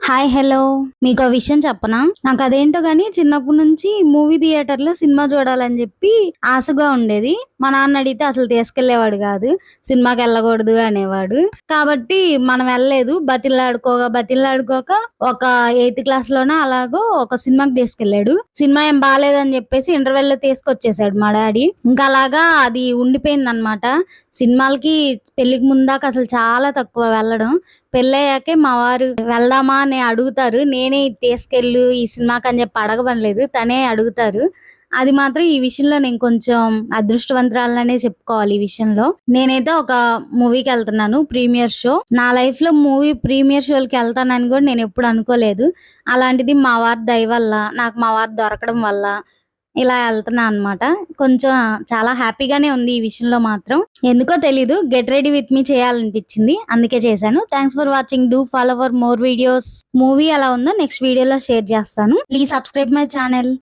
Hi hello మీకు విషయం చెప్పనా? నాకు అదేంటో గానీ చిన్నప్పటి నుంచి మూవీ థియేటర్ లో సినిమా చూడాలని చెప్పి ఆశగా ఉండేది. మా నాన్న అడిగితే అసలు తీసుకెళ్లేవాడు కాదు. సినిమాకి వెళ్ళకూడదు అనేవాడు. కాబట్టి మనం వెళ్ళలేదు. బతిలాడుకోక ఒక 8th క్లాస్ లోనే అలాగో ఒక సినిమాకి తీసుకెళ్లాడు. సినిమా ఏం బాగాలేదని చెప్పేసి ఇంటర్వెల్ లో తీసుకొచ్చేసాడు మా డాడీ. ఇంకా అలాగా అది ఉండిపోయింది అనమాట. సినిమాలకి పెళ్లికి ముందాక అసలు చాలా తక్కువ వెళ్ళడం. పెళ్ళయ్యాకే మా వారు వెళ్దామా అని అడుగుతారు. నేనే ఇది తీసుకెళ్ళు ఈ సినిమాకి అని చెప్పి అడగబనలేదు. తనే అడుగుతారు. అది మాత్రం ఈ విషయంలో నేను కొంచెం అదృష్టవంతురాలనే చెప్పుకోవాలి ఈ విషయంలో. నేనైతే ఒక మూవీకి వెళ్తున్నాను ప్రీమియర్ షో. నా లైఫ్ లో మూవీ ప్రీమియర్ షోలకి వెళ్తానని కూడా నేను ఎప్పుడు అనుకోలేదు. అలాంటిది మా వారి దయ వల్ల, నాకు మా వారు దొరకడం వల్ల ఇలా వెళ్తున్నా అన్నమాట. కొంచెం చాలా హ్యాపీగానే ఉంది ఈ విషయంలో మాత్రం. ఎందుకో తెలీదు గెట్ రెడీ విత్ మీ చేయాలనిపించింది. అందుకే చేశాను. Thanks for watching. Do follow for more videos. Movie ఎలా ఉందో నెక్స్ట్ వీడియోలో షేర్ చేస్తాను. Please subscribe my channel.